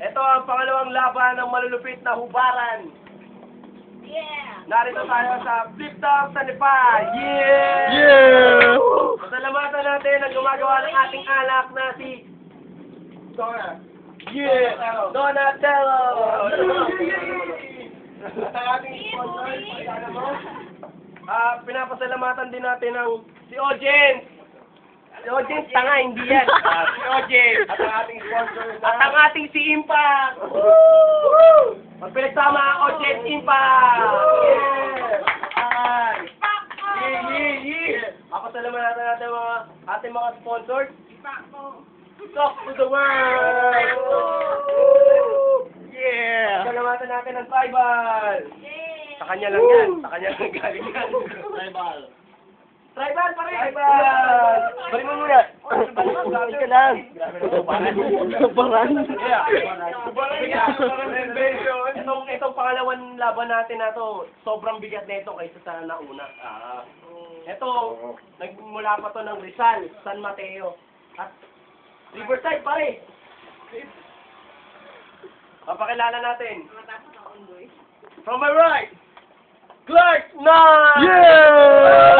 Ito ang pangalawang laban ng malulupit na hubaran. Yeah! Narito tayo sa Flip Top 25. Yeah! Yeah! Pasalamatan natin ang gumagawa ng ating anak na si Donna. Yeah! Donatello! At ang ating sponsor, pinapasalamatan din natin ang si Ojen. Si Ojen, tanga, hindi yan. Si Ojen. At ang ating sponsor na... At ang ating si Impact. Pag pinagsama, Ojen Impact. Yeah! Yeah! Papasalamatan natin mga ating mga sponsors. Talk to the world! Yeah! Pasalamatan natin ang Tribal. Sa kanya lang yan. Sa kanya lang galing yan. Tribal pa rin! Tribal! Balik mo muna! Balik ka lang! Baran! Itong pangalawang laban natin na to, sobrang bigat na ito kaysa sa nauna. Ito, nagmula pa to ng Rizal, San Mateo, at Riverside pa rin. Papakilala natin. From my right, Clark Knight! Yeah!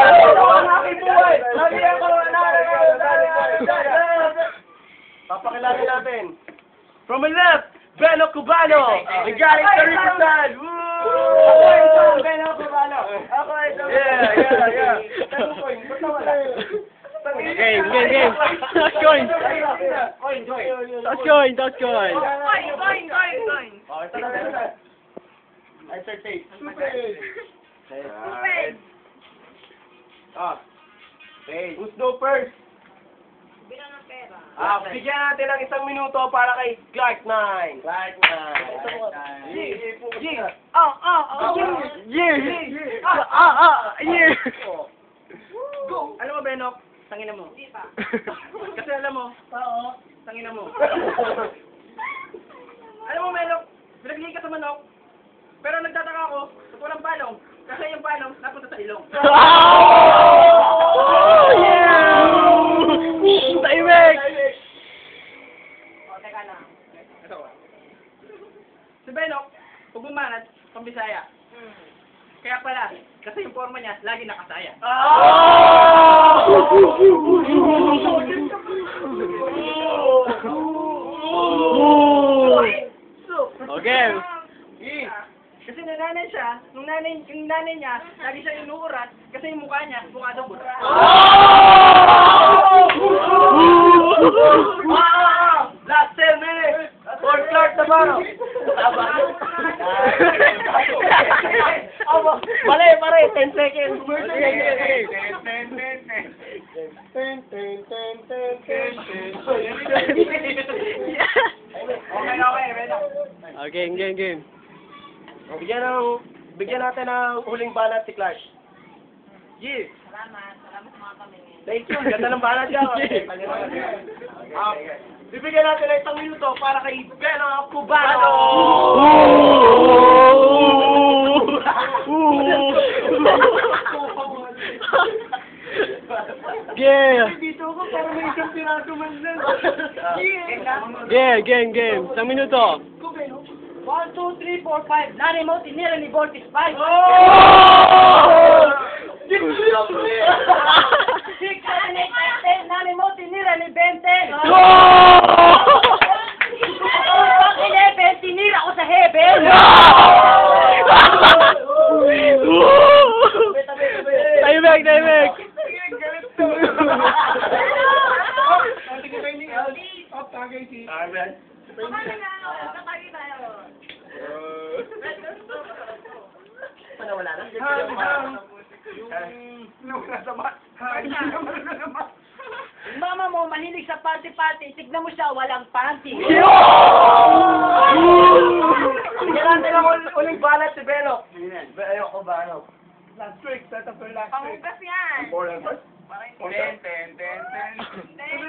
Papakilala natin. From my left, Beno Cubano. Galing sa Riverside. Ako ito, Beno Cubano. Ako ito. Yeah. Game. Touch coin! Touch coin! Touch coin! Oh, ito na. I start tape. Stupid! Okay. Who's no first? Bila ng pera. Bigyan natin ng 1 minuto para kay Clark Knight. Clark Knight. Yeah! Yeah! Go! Alam mo, Benok? Tangina mo. Hindi pa. Kasi alam mo. Oo. Tangina mo. Alam mo, Benok? Pinaglihi ka sa manok. Pero nagtataka ako, sa walang palong. Kasi yung palong, napunta sa ilong. Yeah! Tahimik! O, teka lang. Ito. Si Benok, pag bumanat, pambisaya. Kaya pala, kasi yung forma niya, lagi nakasaya. Okay. Kasi nanay siya, yung nanay niya, lagi siya inuurat, kasi yung mukha niya, mukha daw buta. Last 10 minutes! For Clark Navarro! Mali, 10 seconds! Okay, game. Bigyan natin ng huling banat si Clark. Yeah! Salamat mga pamingin. Thank you, ganda ng banat niya. Bibigyan natin ng 1 minuto para kay Beno Cubano! Yeah! Dito ako para may isang piraso man lang. Yeah, game. 1 minuto. 1, 2, 3, 4, 5. Nanay mo, tinira ni Voltis 5. Oh! 6, 7, 8, 10. Nanay mo, tinira ni 20. Pag 11, tinira ko sa heaven. Tahimik! Wala na. Mama mo, mahilig sa party-party. Tignan mo siya, walang panty. Bigyan natin ang uling balat si Beno. Ayoko ba, ano? Last week, set up for last week. Pangugas yan.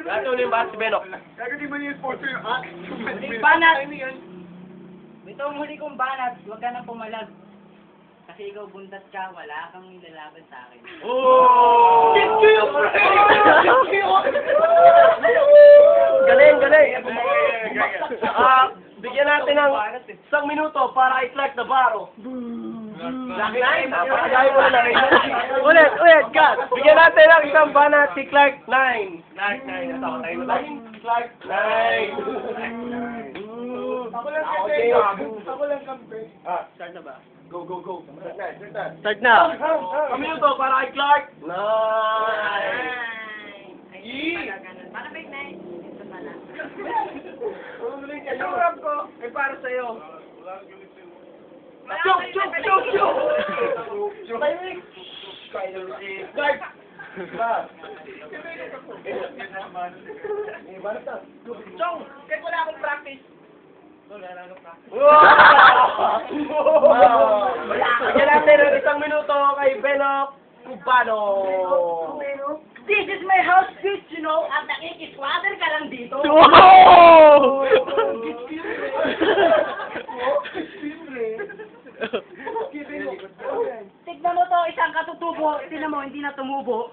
Last uling balat si Beno. Banat. Ito ang huli kong banat. Huwag ka nang pumalag. Kasi ikaw buntat ka, wala kang nilalaban sa akin. Oh! Galing! Bigyan natin ng 1 minuto para i-Clark Navarro. Clark 9, napakagaya mo na rin. Ulit, cut. Bigyan natin ng isang banat si Clark 9. Clark 9, ito, tayo na tayo. Clark 9. Ako lang kampe. Start na ba? Go. Start na. 1 minuto para kay Clark 9. Para big night. Ito pala. Yung rap ko, ay para sa'yo. Chok! Clark! Chong, kahit wala akong practice. Bigyan natin ng 1 minuto kay Benok Cubano. This is my house, bitch, you know, at nakikiswatter ka lang dito. Wow! Tignan mo to, isang katutubo, tignan mo, hindi na tumubo.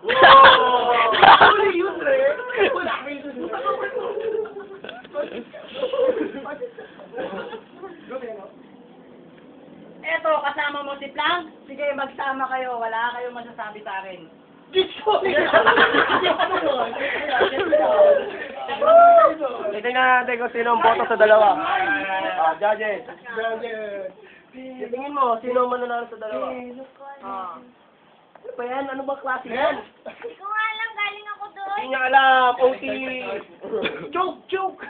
Eto, kasama mo si Plank. Sige, magsama kayo. Wala kayong masasabi sa akin. Tingnan natin kung sino ang boto sa dalawa. Judges. Tingin mo, sino ang mananalo sa dalawa? Ano ba yan? Ano ba klase yan? Hindi ko nga alam, galing ako doon. Hindi niya alam, OT. Joke.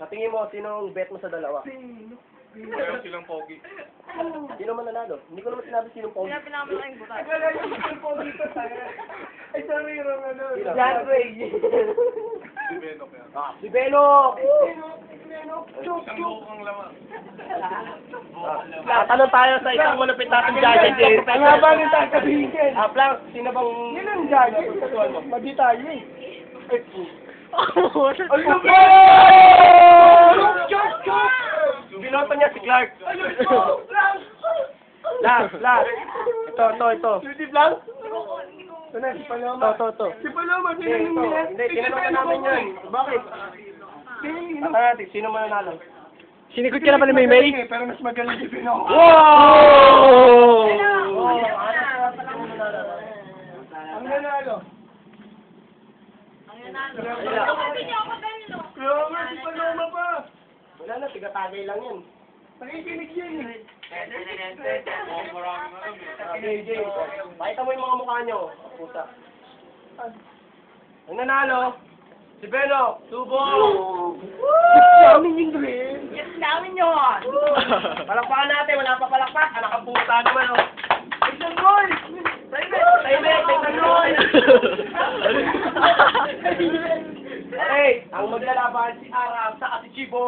Sa tingin mo, sino ang bet mo sa dalawa? Meron silang pogi. Sino mananalo? Hindi ko naman sinabi sino pogi. Pinamalaking bukas. John Ray. Si Benok yan. Si Belok. Isang buhok ang laman. Tanong tayo sa isang malapit natin judges. Ang haba ng sasabihin. Plank, sino bang... Yun ang judges. Magi tayo eh. Ano ba? Binoto niya si Clark. Last. Ito. Si Blanc? Ito na, si Paloma. Ito. Si Paloma, Hindi, tinanong na namin yan. Bakit? Taka natin, sino mananalo? Sinikot ka na pala may May? Pero mas magaling si Pino. Wow! Ang nanalo. Sabi niyo ako, Bello. Kaya nga, si Paloma pa. Wala na, tigatagay lang yan. Nakikinig yan eh. JJ, pakita mo yung mga mukha nyo. Pusa. Ang nanalo, si Beno, Subo. Namin yung green. Yes, namin yun. Palakpakan natin, wala pa palakpak. Anak ang puta naman, oh. Isang goal! Tayo, isang goal! Okay, ang maglalaban si Arab sa si Chibo.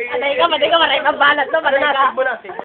Patay ka, maray ka balat to, patay ka. Mo na.